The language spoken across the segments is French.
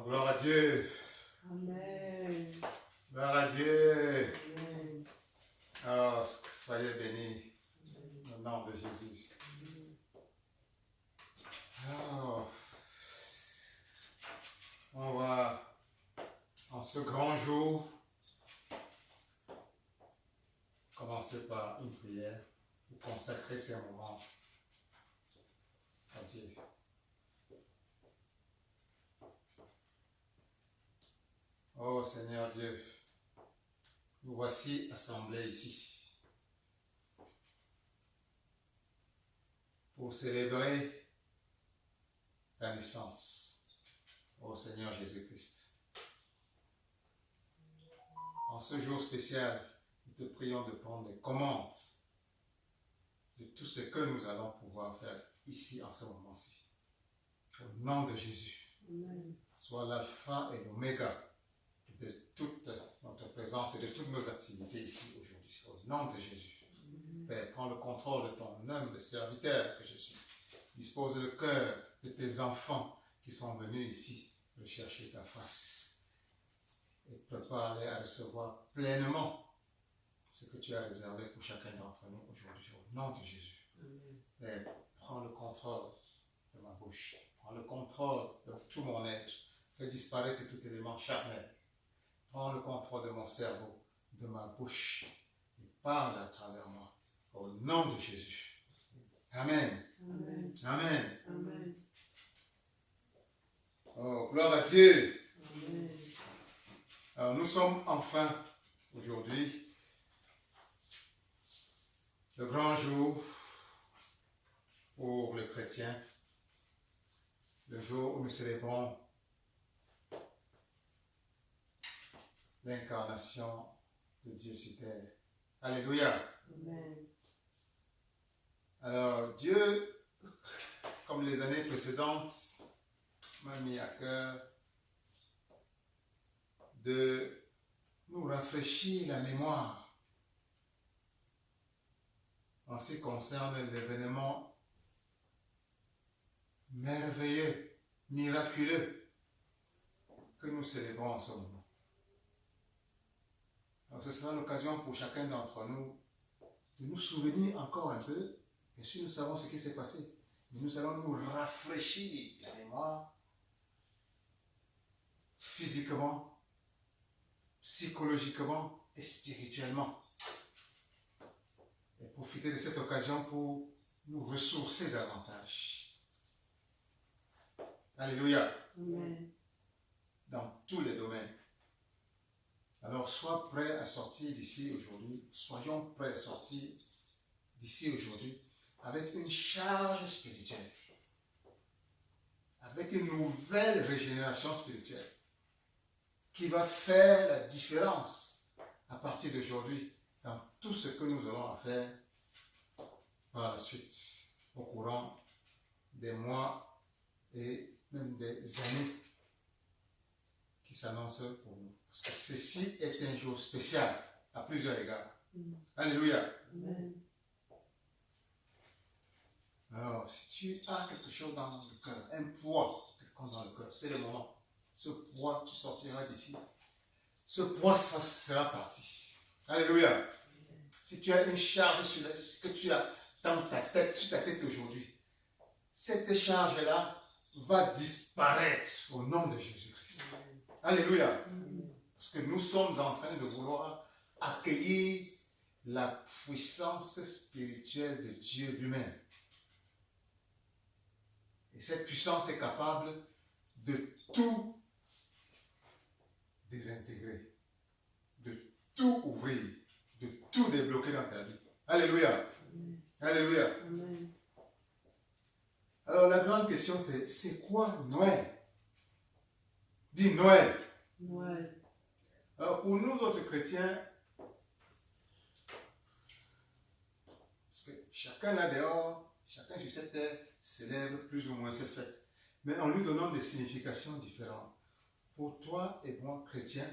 Oh, gloire à Dieu. Amen. Gloire à Dieu. Amen. Oh, soyez bénis au nom de Jésus. Oh, on va, en ce grand jour, commencer par une prière pour consacrer ces moments à Dieu. Oh Seigneur Dieu, nous voici assemblés ici pour célébrer ta naissance, ô Seigneur Jésus-Christ. En ce jour spécial, nous te prions de prendre les commandes de tout ce que nous allons pouvoir faire ici en ce moment-ci. Au nom de Jésus, Amen. sois l'alpha et l'oméga de toute notre présence et de toutes nos activités ici aujourd'hui. Au nom de Jésus. Père, prends le contrôle de ton humble serviteur que je suis. Dispose le cœur de tes enfants qui sont venus ici rechercher ta face. Et prépare-les à recevoir pleinement ce que tu as réservé pour chacun d'entre nous aujourd'hui. Au nom de Jésus. Père, prends le contrôle de ma bouche. Prends le contrôle de tout mon être. Fais disparaître tout élément charnel. Prends le contrôle de mon cerveau, de ma bouche, et parle à travers moi. Au nom de Jésus. Amen. Amen. Amen. Amen. Oh, gloire à Dieu. Amen. Alors, nous sommes enfin, aujourd'hui, le grand jour pour les chrétiens, le jour où nous célébrons l'incarnation de Dieu sur terre. Alléluia. Amen. Alors, Dieu, comme les années précédentes, m'a mis à cœur de nous rafraîchir la mémoire en ce qui concerne l'événement merveilleux, miraculeux que nous célébrons en ce moment. Alors, ce sera l'occasion pour chacun d'entre nous de nous souvenir encore un peu. Bien sûr, nous savons ce qui s'est passé, mais nous allons nous rafraîchir la mémoire physiquement, psychologiquement et spirituellement. Et profiter de cette occasion pour nous ressourcer davantage. Alléluia. Amen. Dans tous les domaines. Alors, sois prêt à sortir d'ici aujourd'hui. Soyons prêts à sortir d'ici aujourd'hui avec une charge spirituelle, avec une nouvelle régénération spirituelle qui va faire la différence à partir d'aujourd'hui dans tout ce que nous aurons à faire par la suite, au courant des mois et même des années qui s'annoncent pour nous. Parce que ceci est un jour spécial à plusieurs égards. Alléluia. Amen. Alors, si tu as quelque chose dans le cœur, un poids quelconque dans le cœur, c'est le moment. Ce poids, tu sortiras d'ici. Ce poids sera parti. Alléluia. Si tu as une charge sur ce que tu as dans ta tête, sur ta tête aujourd'hui, cette charge-là va disparaître au nom de Jésus-Christ. Alléluia. Parce que nous sommes en train de vouloir accueillir la puissance spirituelle de Dieu lui-même. Et cette puissance est capable de tout désintégrer, de tout ouvrir, de tout débloquer dans ta vie. Alléluia. Alléluia. Amen. Alors la grande question c'est quoi Noël? Dis Noël. Noël. Alors pour nous autres chrétiens, parce que chacun là dehors, chacun sur cette terre célèbre plus ou moins cette fête, mais en lui donnant des significations différentes. Pour toi et moi, chrétiens,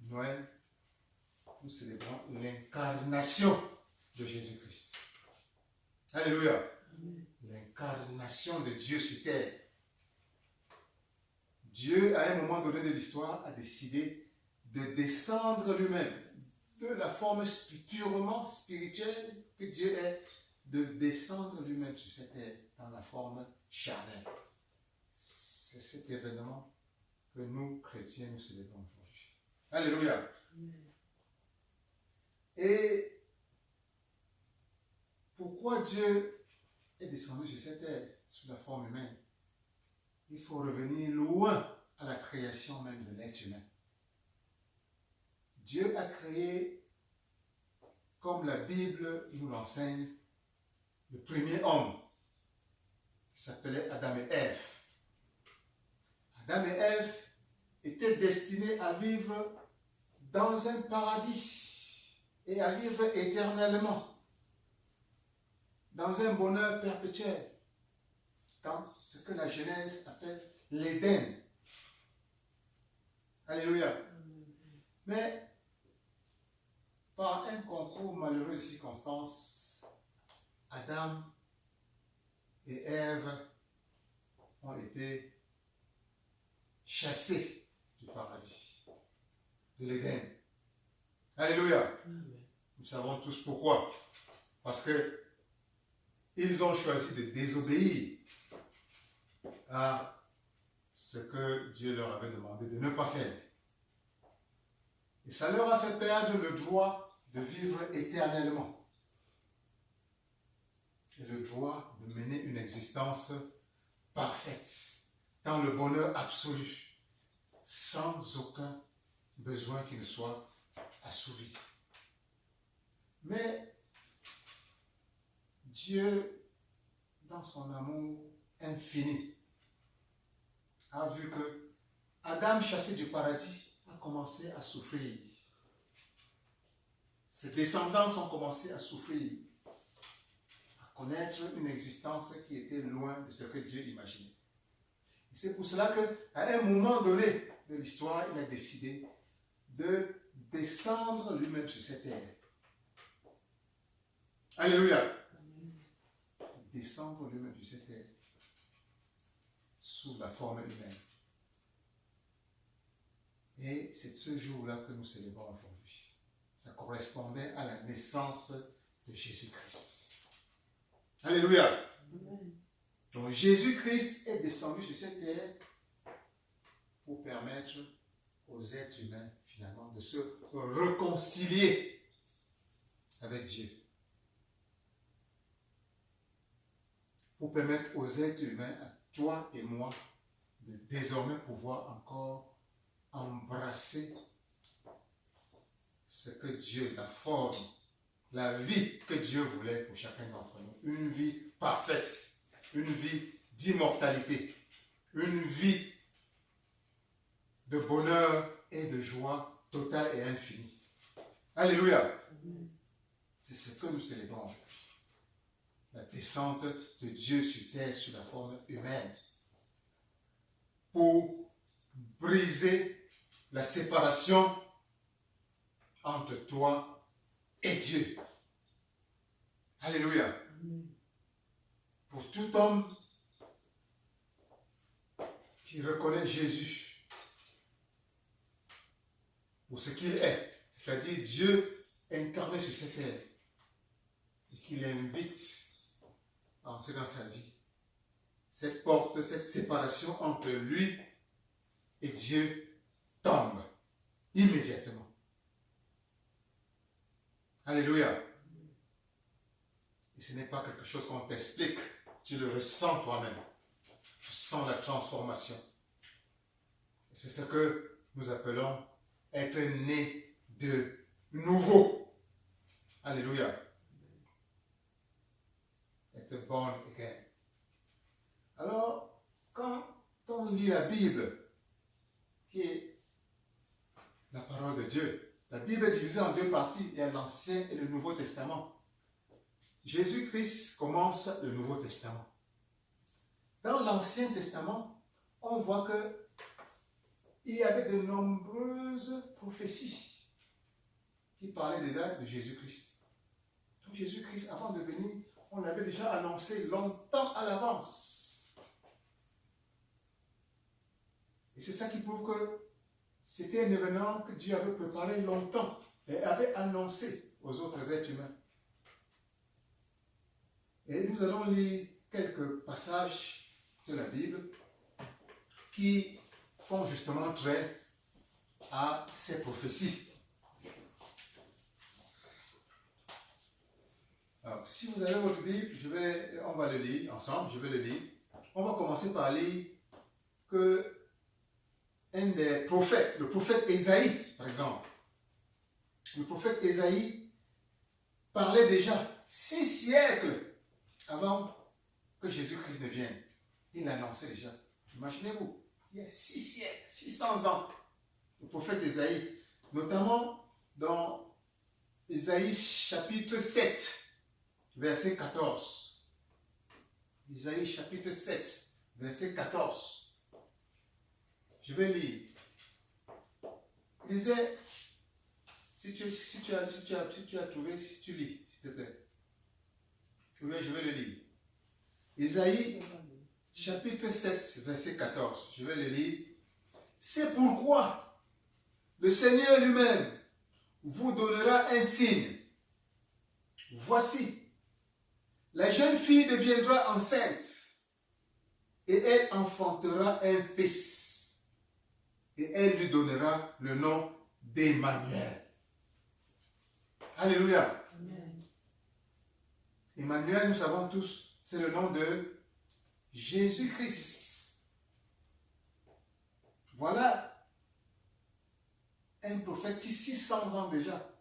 Noël, nous célébrons l'incarnation de Jésus-Christ. Alléluia. L'incarnation de Dieu sur terre. Dieu, à un moment donné de l'histoire, a décidé de descendre lui-même de la forme purement spirituelle que Dieu est, de descendre lui-même sur cette terre dans la forme charnelle. C'est cet événement que nous, chrétiens, nous célébrons aujourd'hui. Alléluia. Et pourquoi Dieu est descendu sur cette terre sous la forme humaine? Il faut revenir loin à la création même de l'être humain. Dieu a créé, comme la Bible nous l'enseigne, le premier homme qui s'appelait Adam et Ève. Adam et Ève étaient destinés à vivre dans un paradis et à vivre éternellement, dans un bonheur perpétuel, dans ce que la Genèse appelle l'Éden. Alléluia. Mais par un concours malheureux de circonstances, Adam et Ève ont été chassés du paradis, de l'Éden. Alléluia. Nous savons tous pourquoi. Parce que ils ont choisi de désobéir à ce que Dieu leur avait demandé de ne pas faire. Et ça leur a fait perdre le droit de vivre éternellement. Et le droit de mener une existence parfaite, dans le bonheur absolu, sans aucun besoin qui ne soit assouvi. Mais Dieu, dans son amour infini, a vu que Adam, chassé du paradis, a commencé à souffrir. Ses descendants ont commencé à souffrir, à connaître une existence qui était loin de ce que Dieu imaginait. Et c'est pour cela qu'à un moment donné de l'histoire, il a décidé de descendre lui-même sur cette terre. Alléluia. Descendre lui-même sur cette terre sous la forme humaine. Et c'est ce jour-là que nous célébrons aujourd'hui. Ça correspondait à la naissance de Jésus-Christ. Alléluia. Donc Jésus-Christ est descendu sur cette terre pour permettre aux êtres humains, finalement, de se réconcilier avec Dieu. Pour permettre aux êtres humains, à toi et moi, de désormais pouvoir encore embrasser ce que Dieu, la forme, la vie que Dieu voulait pour chacun d'entre nous. Une vie parfaite, une vie d'immortalité, une vie de bonheur et de joie totale et infinie. Alléluia. C'est ce que nous célébrons aujourd'hui. La descente de Dieu sur terre sous la forme humaine pour briser la séparation entre toi et Dieu. Alléluia. Pour tout homme qui reconnaît Jésus pour ce qu'il est, c'est-à-dire Dieu incarné sur cette terre, et qu'il invite à entrer dans sa vie. Cette porte, cette séparation entre lui et Dieu tombe immédiatement. Alléluia. Et ce n'est pas quelque chose qu'on t'explique, tu le ressens toi-même. Tu sens la transformation. Et c'est ce que nous appelons être né de nouveau. Alléluia. Être born again. Alors, quand on lit la Bible, qui est la parole de Dieu, la Bible est divisée en deux parties, il y a l'Ancien et le Nouveau Testament. Jésus-Christ commence le Nouveau Testament. Dans l'Ancien Testament, on voit qu'il y avait de nombreuses prophéties qui parlaient des actes de Jésus-Christ. Donc Jésus-Christ, avant de venir, on l'avait déjà annoncé longtemps à l'avance. Et c'est ça qui prouve que c'était un événement que Dieu avait préparé longtemps et avait annoncé aux autres êtres humains. Et nous allons lire quelques passages de la Bible qui font justement trait à ces prophéties. Alors, si vous avez votre Bible, on va le lire ensemble, je vais le lire. On va commencer par lire que un des prophètes, le prophète Ésaïe, par exemple, le prophète Ésaïe parlait déjà 6 siècles avant que Jésus-Christ ne vienne. Il l'annonçait déjà. Imaginez-vous, il y a 6 siècles, 600 ans, le prophète Ésaïe, notamment dans Ésaïe chapitre 7, verset 14. Ésaïe chapitre 7, verset 14. Je vais lire. Il disait, si tu as trouvé, si tu lis, s'il te plaît. Je vais le lire. Ésaïe chapitre 7, verset 14. Je vais le lire. C'est pourquoi le Seigneur lui-même vous donnera un signe. Voici, la jeune fille deviendra enceinte et elle enfantera un fils. Et elle lui donnera le nom d'Emmanuel. Alléluia. Amen. Emmanuel, nous savons tous, c'est le nom de Jésus-Christ. Voilà un prophète qui 600 ans déjà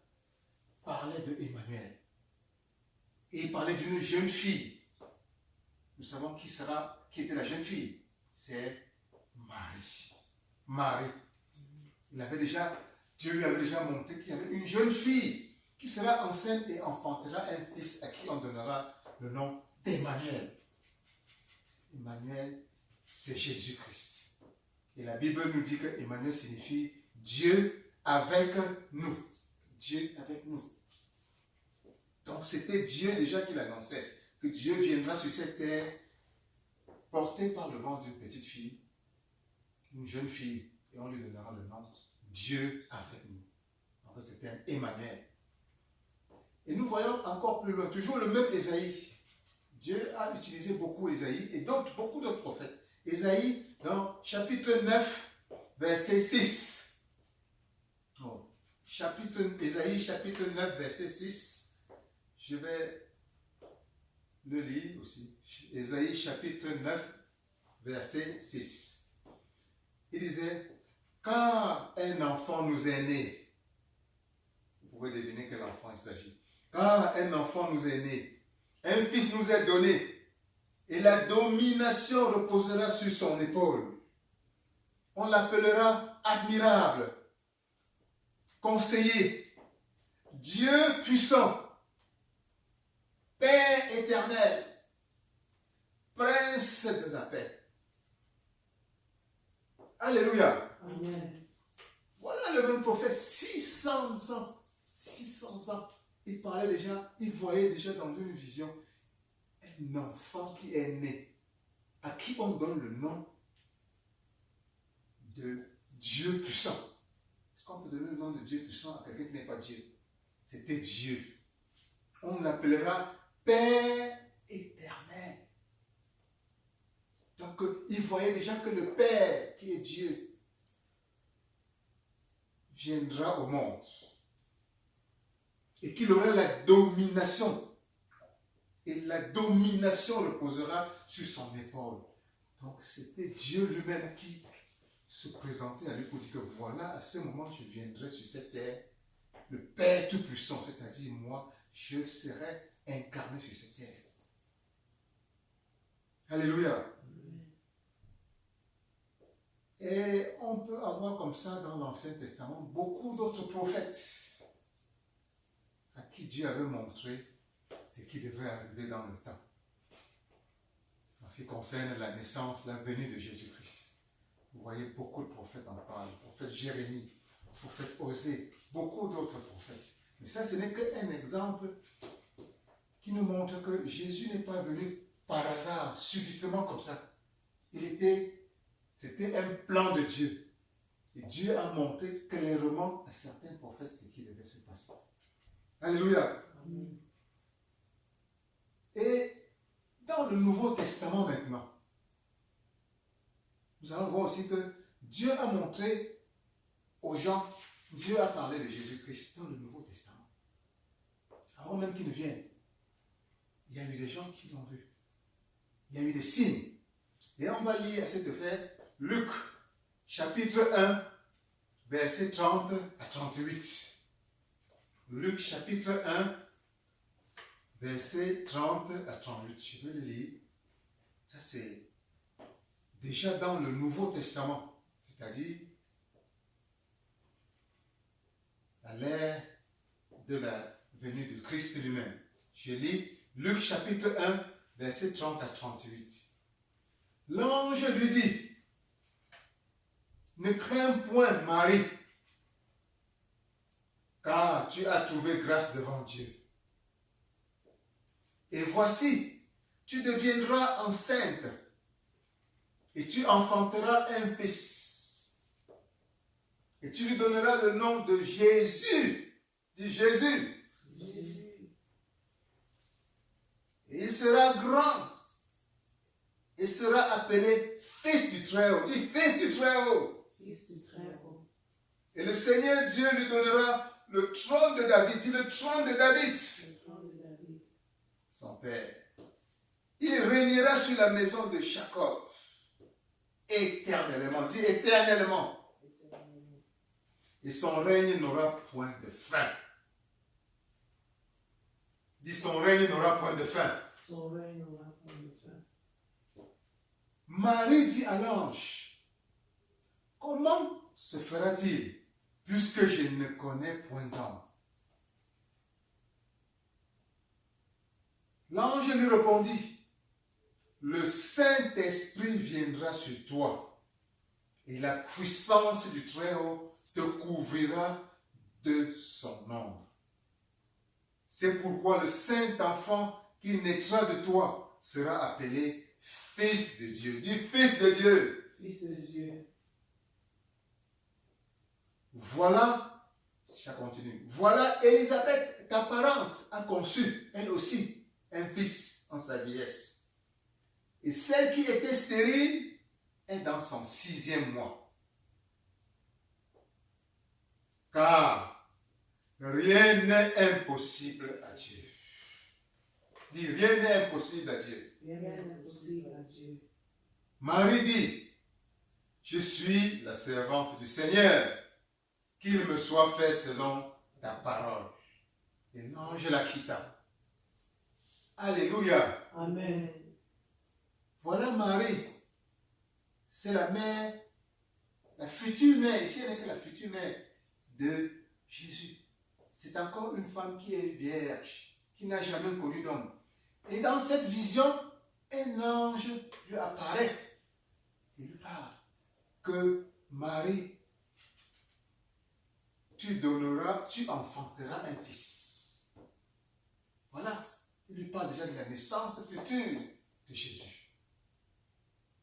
parlait de Emmanuel. Et il parlait d'une jeune fille. Nous savons qui était la jeune fille. C'est Marie. Marie. Dieu lui avait déjà montré qu'il y avait une jeune fille qui sera enceinte et enfantera un fils à qui on donnera le nom d'Emmanuel. Emmanuel, c'est Jésus-Christ. Et la Bible nous dit que Emmanuel signifie Dieu avec nous. Dieu avec nous. Donc c'était Dieu déjà qui l'annonçait, que Dieu viendra sur cette terre porté par le vent d'une petite fille, une jeune fille, et on lui donnera le nom Dieu avec nous. En fait, c'était un Emmanuel. Et nous voyons encore plus loin, toujours le même Ésaïe. Dieu a utilisé beaucoup Ésaïe et beaucoup d'autres prophètes. Ésaïe, dans chapitre 9, verset 6. Oh. Ésaïe, chapitre 9, verset 6. Je vais le lire aussi. Ésaïe, chapitre 9, verset 6. Il disait, car un enfant nous est né. Vous pouvez deviner quel enfant il s'agit. Car un enfant nous est né. Un fils nous est donné. Et la domination reposera sur son épaule. On l'appellera admirable, conseiller, Dieu puissant, Père éternel, Prince de la paix. Alléluia. Amen. Voilà le même prophète, 600 ans. 600 ans. Il parlait déjà, il voyait déjà dans une vision un enfant qui est né, à qui on donne le nom de Dieu puissant. Est-ce qu'on peut donner le nom de Dieu puissant à quelqu'un qui n'est pas Dieu? C'était Dieu. On l'appellera Père éternel. Donc, il voyait déjà que le Père, qui est Dieu, viendra au monde. Et qu'il aura la domination. Et la domination reposera sur son épaule. Donc, c'était Dieu lui-même qui se présentait à lui pour dire que voilà, à ce moment, je viendrai sur cette terre, le Père Tout-Puissant, c'est-à-dire moi, je serai incarné sur cette terre. Alléluia. Et on peut avoir comme ça dans l'Ancien Testament beaucoup d'autres prophètes à qui Dieu avait montré ce qui devait arriver dans le temps. En ce qui concerne la naissance, la venue de Jésus-Christ. Vous voyez, beaucoup de prophètes en parlent. Le prophète Jérémie, le prophète Osée, beaucoup d'autres prophètes. Mais ça, ce n'est qu'un exemple qui nous montre que Jésus n'est pas venu par hasard, subitement comme ça. Il était C'était un plan de Dieu. Et Dieu a montré clairement à certains prophètes ce qui devait se passer. Alléluia. Amen. Et dans le Nouveau Testament maintenant, nous allons voir aussi que Dieu a montré aux gens, Dieu a parlé de Jésus-Christ dans le Nouveau Testament. Avant même qu'il ne vienne, il y a eu des gens qui l'ont vu. Il y a eu des signes. Et on va lire à cet effet Luc, chapitre 1, versets 30 à 38. Luc, chapitre 1, versets 30 à 38. Je vais le lire. Ça, c'est déjà dans le Nouveau Testament, c'est-à-dire à l'ère de la venue de Christ lui-même. Je lis Luc chapitre 1, versets 30 à 38. L'ange lui dit, ne crains point, Marie, car tu as trouvé grâce devant Dieu. Et voici, tu deviendras enceinte et tu enfanteras un fils. Et tu lui donneras le nom de Jésus. Dis Jésus. Jésus. Et il sera grand. Il sera appelé Fils du Très-Haut. Dis Fils du Très-Haut. Fils du Très-Haut. Et le Seigneur Dieu lui donnera le trône de David. Dis le trône de David. Le trône de David. Son père. Il régnera sur la maison de Jacob. Éternellement. Dis éternellement. Éternellement. Et son règne n'aura point de fin. Dis son règne n'aura point de fin. Son règne n'aura point de fin. Marie dit à l'ange, comment se fera-t-il puisque je ne connais point d'homme? L'ange lui répondit, le Saint-Esprit viendra sur toi et la puissance du Très-Haut te couvrira de son ombre. C'est pourquoi le Saint-Enfant qui naîtra de toi sera appelé Fils de Dieu. Dis Fils de Dieu. Fils de Dieu. Voilà, ça continue. Voilà, Élisabeth, ta parente, a conçu, elle aussi, un fils en sa vieillesse. Et celle qui était stérile est dans son 6e mois. Car rien n'est impossible à Dieu. Dis, rien n'est impossible à Dieu. Rien n'est possible à Dieu. Marie dit, je suis la servante du Seigneur, qu'il me soit fait selon ta parole. Et l'ange la quitta. Alléluia. Amen. Voilà Marie. C'est la mère, la future mère. Ici, elle est la future mère de Jésus. C'est encore une femme qui est vierge, qui n'a jamais connu d'homme. Et dans cette vision, un ange lui apparaît et lui parle que Marie, tu enfanteras un fils. Voilà, il lui parle déjà de la naissance future de Jésus.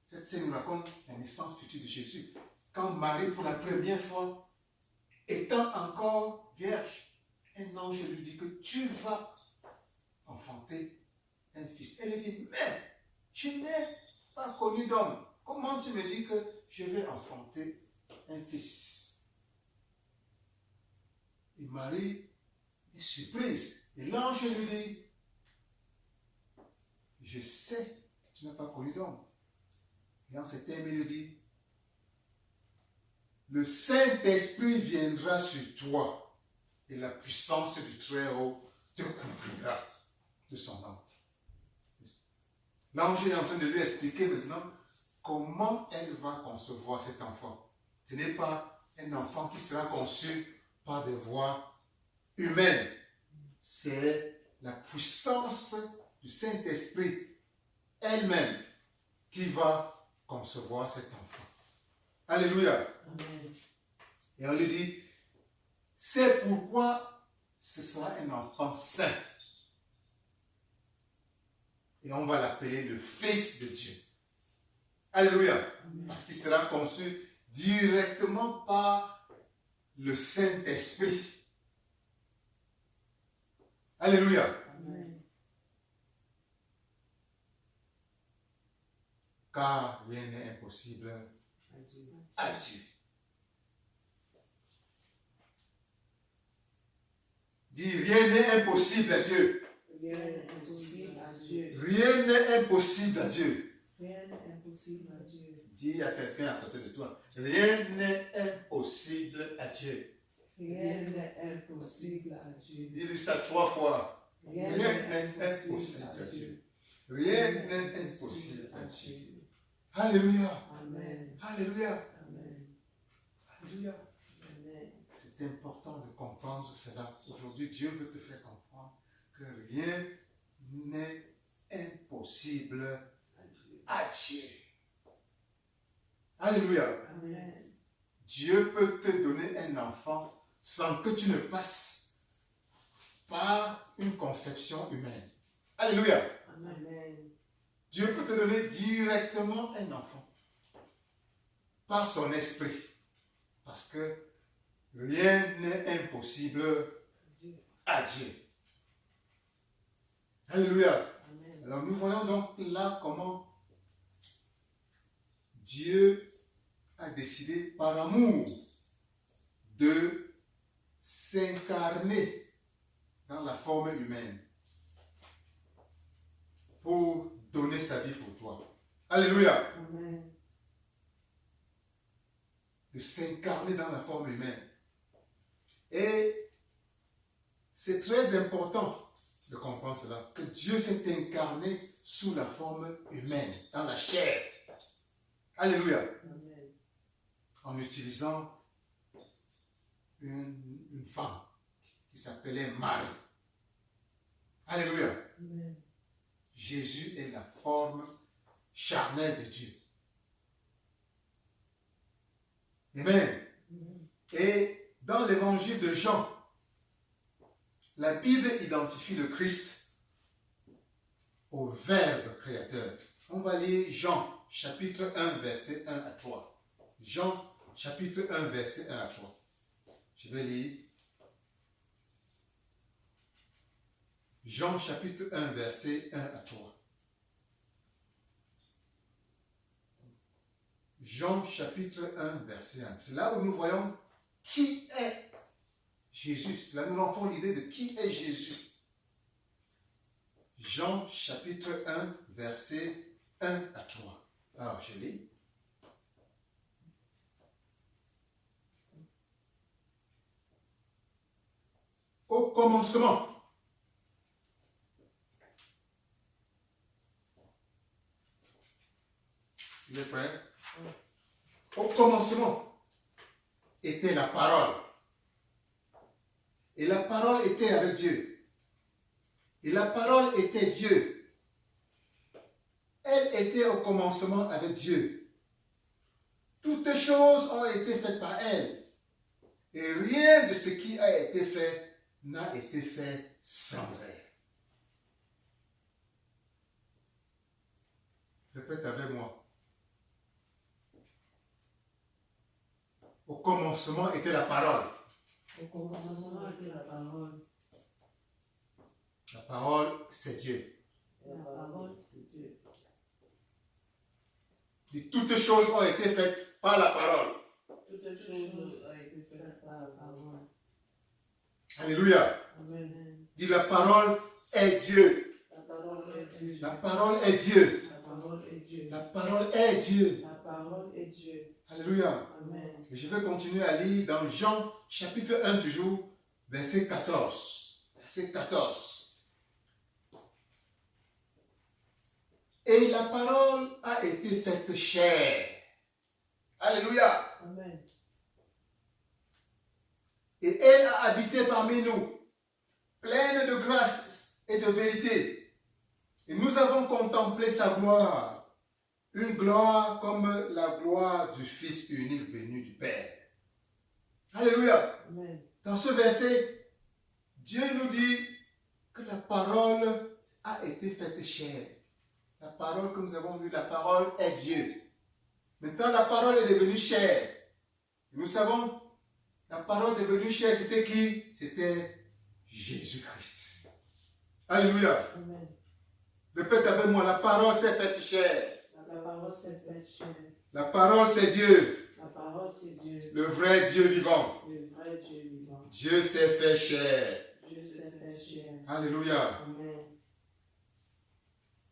Cette scène nous raconte la naissance future de Jésus. Quand Marie, pour la première fois, étant encore vierge, un ange lui dit que tu vas enfanter un fils. Elle lui dit, mais je n'ai pas connu d'homme. Comment tu me dis que je vais enfanter un fils? Et Marie est surprise. Et l'ange lui dit, je sais que tu n'as pas connu d'homme. Et en ces termes, il lui dit, le Saint-Esprit viendra sur toi et la puissance du Très-Haut te couvrira de son ombre. L'ange est en train de lui expliquer maintenant comment elle va concevoir cet enfant. Ce n'est pas un enfant qui sera conçu par des voies humaines. C'est la puissance du Saint-Esprit elle-même qui va concevoir cet enfant. Alléluia. Amen. Et on lui dit, c'est pourquoi ce sera un enfant saint. Et on va l'appeler le Fils de Dieu. Alléluia. Amen. Parce qu'il sera conçu directement par le Saint-Esprit. Alléluia. Amen. Car rien n'est impossible Adieu. à Dieu. Dis, rien n'est impossible à Dieu. Rien n'est impossible à Dieu. Rien n'est impossible à Dieu. Rien n'est impossible à Dieu. Dis à quelqu'un à côté de toi, rien n'est impossible à Dieu. Rien n'est impossible à Dieu. Dis-lui ça 3 fois. Rien Rien n'est n'est impossible impossible à à Dieu. Dieu. Rien n'est impossible à Dieu. Alléluia. Amen. Alléluia. Amen. Alléluia. Amen. C'est important de comprendre cela. Aujourd'hui, Dieu veut te faire comprendre que rien n'est impossible à Dieu. Alléluia. Amen. Dieu peut te donner un enfant sans que tu ne passes par une conception humaine. Alléluia. Amen. Dieu peut te donner directement un enfant par son esprit. Parce que rien n'est impossible Dieu. à Dieu. Alléluia. Amen. Alors nous voyons donc là comment Dieu a décidé par amour de s'incarner dans la forme humaine pour donner sa vie pour toi. Alléluia. Amen. De s'incarner dans la forme humaine. Et c'est très important de comprendre cela, que Dieu s'est incarné sous la forme humaine, dans la chair. Alléluia. Amen. En utilisant une femme qui s'appelait Marie. Alléluia. Amen. Jésus est la forme charnelle de Dieu. Amen. Amen. Et dans l'évangile de Jean, la Bible identifie le Christ au Verbe créateur. On va lire Jean, chapitre 1, verset 1 à 3. Jean, chapitre 1, verset 1 à 3. Je vais lire. Jean, chapitre 1, verset 1 à 3. Jean, chapitre 1, verset 1. C'est là où nous voyons qui est Jésus. C'est là où nous enfons l'idée de qui est Jésus. Jean, chapitre 1, verset 1 à 3. Alors, je lis. Au commencement, il est prêt? Au commencement était la parole. Et la parole était avec Dieu. Et la parole était Dieu. Elle était au commencement avec Dieu. Toutes choses ont été faites par elle. Et rien de ce qui a été fait n'a été fait sans elle. Répète avec moi. Au commencement était la parole. Au commencement était la parole. La parole, c'est Dieu. La parole, c'est Dieu. Et toutes choses ont été faites par la parole. Toutes choses ont été faites par la parole. Alléluia. Amen. Dis la parole est Dieu. La parole est Dieu. La parole est Dieu. La parole est Dieu. La parole est Dieu. La parole est Dieu. Alléluia. Amen. Et je vais continuer à lire dans Jean chapitre 1 toujours, verset 14. Verset 14. Et la parole a été faite chair. Alléluia. Amen. Et elle a habité parmi nous, pleine de grâce et de vérité. Et nous avons contemplé sa gloire, une gloire comme la gloire du Fils unique venu du Père. Alléluia. Amen. Dans ce verset, Dieu nous dit que la parole a été faite chair. La parole que nous avons lue, la parole est Dieu. Maintenant, la parole est devenue chair. Nous savons, la parole est devenue chair, c'était qui? C'était Jésus-Christ. Alléluia. Amen. Répète avec moi, la parole s'est faite chair. La parole s'est faite chair. La parole c'est Dieu. La parole c'est Dieu. Le vrai Dieu vivant. Le vrai Dieu vivant. Dieu s'est fait chair. Dieu s'est fait chair. Alléluia. Amen.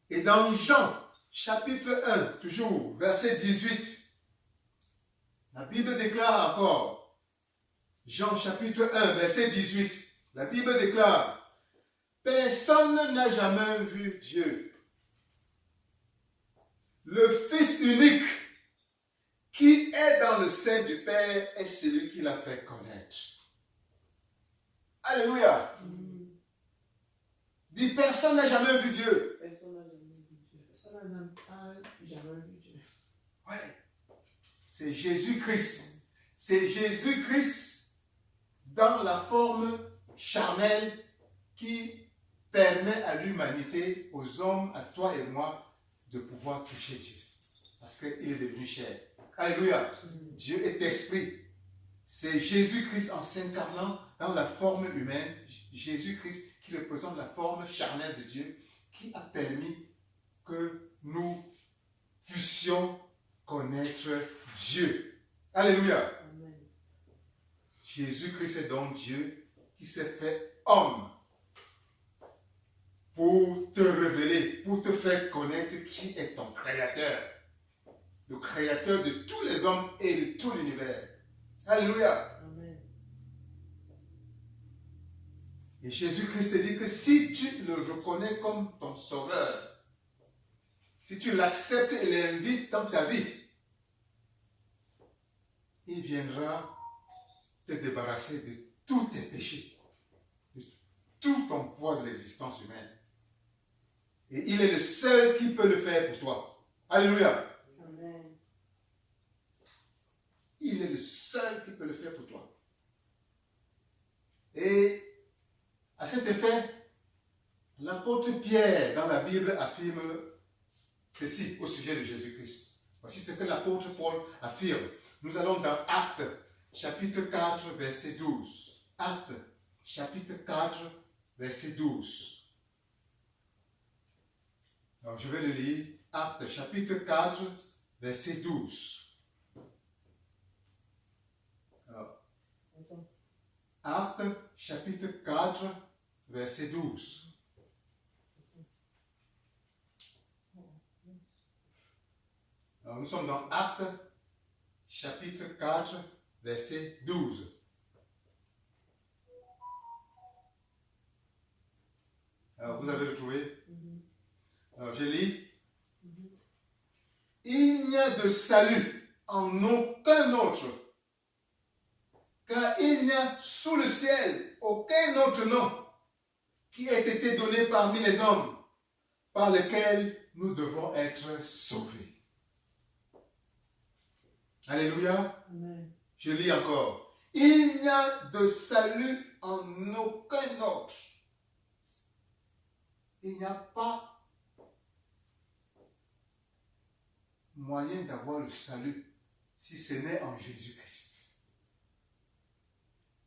Et dans Jean, chapitre 1, toujours, verset 18, la Bible déclare encore, Jean chapitre 1, verset 18, la Bible déclare, personne n'a jamais vu Dieu. Le Fils unique qui est dans le sein du Père est celui qui l'a fait connaître. Alléluia. Dis, personne n'a jamais vu Dieu. Personne n'a jamais vu Dieu. Personne n'a jamais vu Dieu. Ouais. C'est Jésus-Christ. C'est Jésus-Christ dans la forme charnelle qui permet à l'humanité, aux hommes, à toi et moi, de pouvoir toucher Dieu. Parce qu'il est devenu chair. Alléluia. Dieu est esprit. C'est Jésus-Christ en s'incarnant dans la forme humaine. Jésus-Christ qui représente la forme charnelle de Dieu, qui a permis que nous puissions connaître Dieu. Alléluia. Amen. Jésus-Christ est donc Dieu qui s'est fait homme pour te révéler, pour te faire connaître qui est ton créateur. Le créateur de tous les hommes et de tout l'univers. Alléluia. Amen. Et Jésus-Christ te dit que si tu le reconnais comme ton sauveur, si tu l'acceptes et l'invites dans ta vie, il viendra te débarrasser de tous tes péchés, de tout ton poids de l'existence humaine. Et il est le seul qui peut le faire pour toi. Alléluia. Amen. Il est le seul qui peut le faire pour toi. Et à cet effet, l'apôtre Pierre dans la Bible affirme ceci au sujet de Jésus-Christ. Voici ce que l'apôtre Paul affirme. Nous allons dans Actes, chapitre 4, verset 12. Actes, chapitre 4, verset 12. Alors, je vais le lire. Actes, chapitre 4, verset 12. Alors, Actes, chapitre 4, verset 12. Alors, nous sommes dans Actes, chapitre 4, verset 12. Alors, vous avez retrouvé? Alors, je lis. Il n'y a de salut en aucun autre, car il n'y a sous le ciel aucun autre nom qui ait été donné parmi les hommes par lequel nous devons être sauvés. Alléluia. Amen. Je lis encore. Il n'y a de salut en aucun autre. Il n'y a pas moyen d'avoir le salut si ce n'est en Jésus-Christ.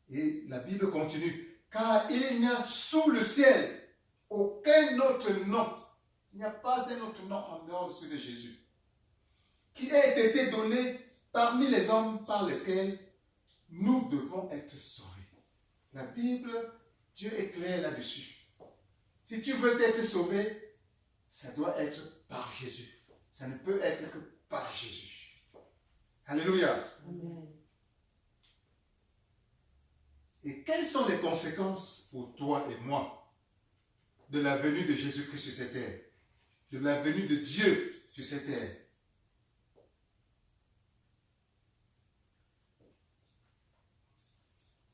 Et la Bible continue. Car il n'y a sous le ciel aucun autre nom. Il n'y a pas un autre nom en dehors de celui de Jésus qui ait été donné parmi les hommes par lesquels nous devons être sauvés. La Bible, Dieu est clair là-dessus. Si tu veux être sauvé, ça doit être par Jésus. Ça ne peut être que par Jésus. Alléluia. Amen. Et quelles sont les conséquences pour toi et moi de la venue de Jésus-Christ sur cette terre, de la venue de Dieu sur cette terre?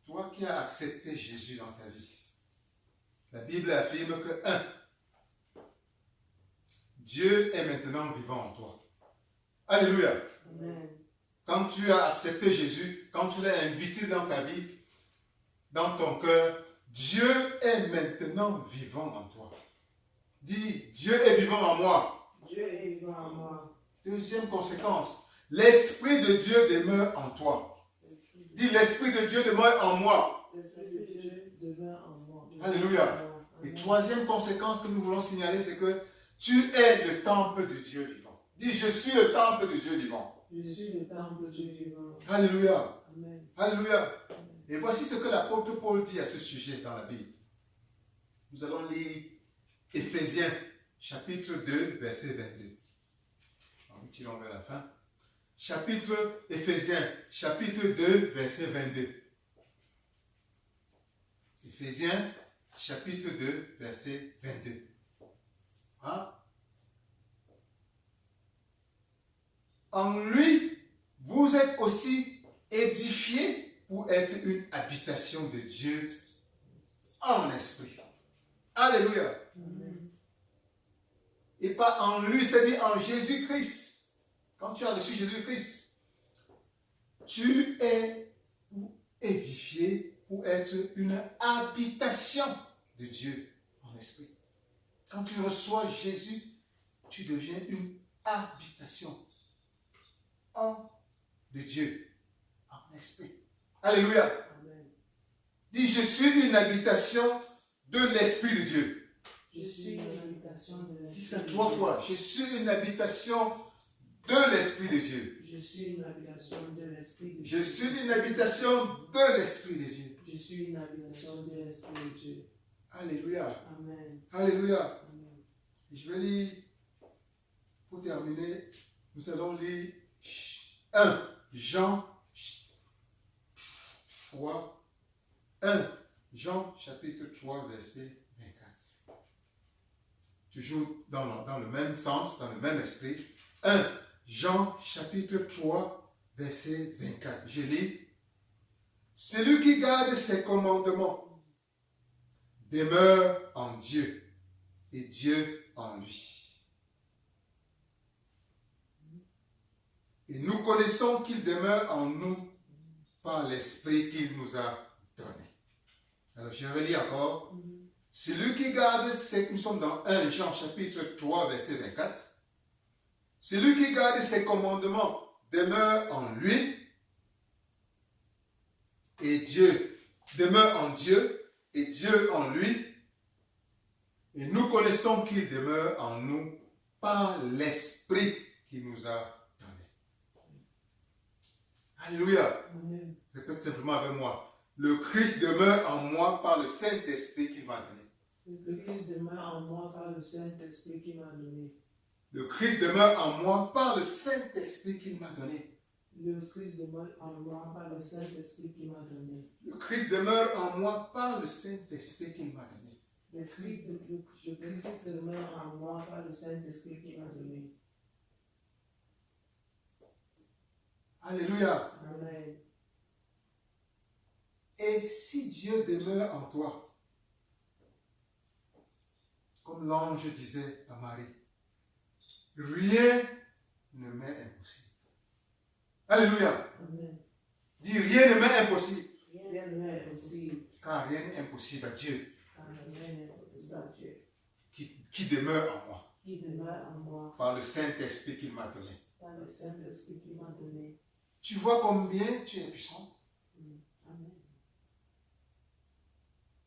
Toi qui as accepté Jésus dans ta vie, la Bible affirme que 1. Dieu est maintenant vivant en toi. Alléluia. Amen. Quand tu as accepté Jésus, quand tu l'as invité dans ta vie, dans ton cœur, Dieu est maintenant vivant en toi. Dis, Dieu est vivant en moi. Dieu est vivant en moi. Deuxième conséquence, l'Esprit de Dieu demeure en toi. Dis, l'Esprit de Dieu demeure en moi. L'Esprit de Dieu demeure en moi. Alléluia. Et troisième conséquence que nous voulons signaler, c'est que tu es le temple de Dieu vivant. Dis, je suis le temple de Dieu vivant. Je suis le temple de Dieu vivant. Alléluia. Amen. Alléluia. Et voici ce que l'apôtre Paul dit à ce sujet dans la Bible. Nous allons lire Éphésiens, chapitre 2, verset 22. En tirant vers la fin. Éphésiens, chapitre 2, verset 22. Éphésiens, chapitre 2, verset 22. Hein? En lui, vous êtes aussi édifiés pour être une habitation de Dieu en esprit. Alléluia. Amen. Et pas en lui, c'est-à-dire en Jésus-Christ. Quand tu as reçu Jésus-Christ, tu es édifié pour être une habitation de Dieu en esprit. Quand tu reçois Jésus, tu deviens une habitation de Dieu en esprit. Alléluia. Amen. Dis, je suis une habitation de l'Esprit de Dieu. Je suis une habitation de l'Esprit. Dis ça 3 fois. Je suis une habitation de l'Esprit de Dieu. Je suis une habitation de l'Esprit de Dieu. Je suis une habitation de l'Esprit de Dieu. Je suis une habitation de l'Esprit de Dieu. Alléluia. Amen. Alléluia. Amen. Je vais lire, pour terminer, nous allons lire 1 Jean 3. 1 Jean chapitre 3, verset 24. Toujours dans le même sens, dans le même esprit. 1 Jean chapitre 3, verset 24. Je lis. Celui qui garde ses commandements demeure en Dieu et Dieu en lui. Et nous connaissons qu'il demeure en nous par l'Esprit qu'il nous a donné. Alors je vais lire encore. Celui qui garde ses... Nous sommes dans 1 Jean chapitre 3, verset 24. Celui qui garde ses commandements demeure en lui et Dieu demeure en Dieu et Dieu en lui. Et nous connaissons qu'il demeure en nous par l'Esprit qu'il nous a donné. Alléluia. Amen. Répète simplement avec moi. Le Christ demeure en moi par le Saint-Esprit qu'il m'a donné. Le Christ demeure en moi par le Saint-Esprit qui m'a donné. Le Christ demeure en moi par le Saint-Esprit qu'il m'a donné. Le Christ demeure en moi par le Saint-Esprit qui m'a donné. Le Christ demeure en moi par le Saint-Esprit qu'il m'a donné. Le Christ demeure en moi par le Saint-Esprit qui m'a donné. Alléluia. Amen. Et si Dieu demeure en toi, comme l'ange disait à Marie, rien ne m'est impossible. Alléluia. Amen. Dis, rien ne m'est impossible. Rien ne m'est impossible. Car rien n'est impossible à Dieu Car rien n'est impossible à Dieu. qui demeure en moi Qui demeure en moi par le Saint-Esprit qu'il m'a donné. par le Saint-Esprit qui m'a donné. Tu vois combien tu es puissant? Amen.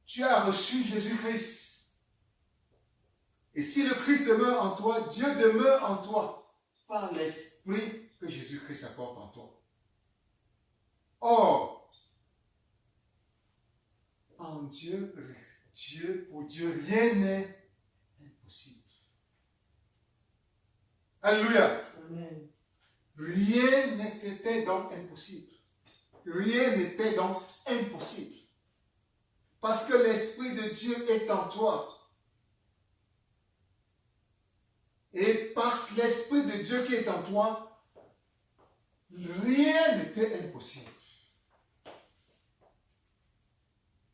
Tu as reçu Jésus-Christ. Et si le Christ demeure en toi, Dieu demeure en toi par l'Esprit que Jésus-Christ apporte en toi. Or, en Dieu, pour Dieu, rien n'est impossible. Alléluia. Amen. Rien n'était donc impossible. Rien n'était donc impossible. Parce que l'Esprit de Dieu est en toi. Et par l'Esprit de Dieu qui est en toi, rien n'était impossible.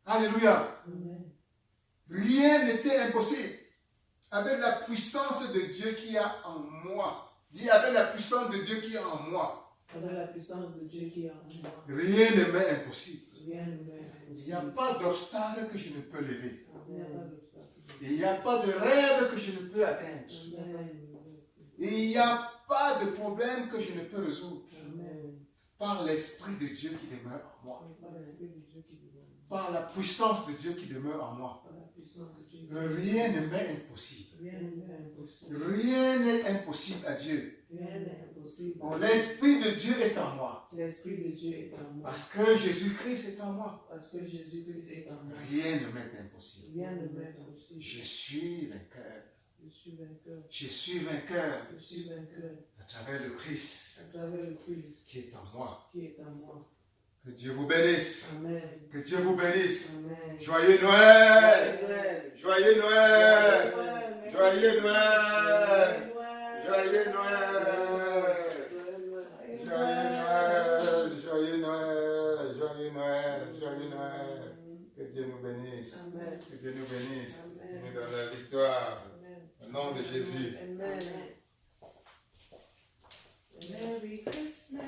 Alléluia. Amen. Rien n'était impossible. Avec la puissance de Dieu qui est en moi. Dis, avec la puissance de Dieu qui est en moi. Avec la puissance de Dieu qui est en moi. Rien ne m'est impossible. Rien ne m'est Il n'y a impossible. pas d'obstacle que je ne peux lever. Amen. Il n'y a pas de rêve que je ne peux atteindre. Amen. Il n'y a pas de problème que je ne peux résoudre. Amen. Par l'Esprit de Dieu qui demeure en moi. Par l'Esprit de Dieu qui demeure. Par la puissance de Dieu qui demeure en moi. Par la puissance de Dieu. Rien ne m'est impossible. Rien n'est impossible. Rien n'est impossible à Dieu. Rien n'est impossible. Bon, l'Esprit de Dieu est en moi. L'Esprit de Dieu est en moi. Parce que Jésus-Christ est en moi. Parce que Jésus-Christ est en moi. Rien ne m'est impossible. Rien ne m'est impossible. Je suis vainqueur. Je suis vainqueur. Je suis vainqueur Je suis vainqueur. à travers le Christ À travers le Christ qui est en moi. qui est en moi. Que Dieu vous bénisse. Amen. Que Dieu vous bénisse. Amen. Joyeux Noël. Noël. Joyeux Noël. Noël. Joyeux Noël. Noël. Joyeux Noël. Joyeux Noël. Joyeux Noël. Joyeux Noël. Que Dieu nous bénisse. Amen. Que Dieu nous bénisse. Amen. Nous donne la victoire. Amen. Au nom de Jésus. Amen. Merry Christmas.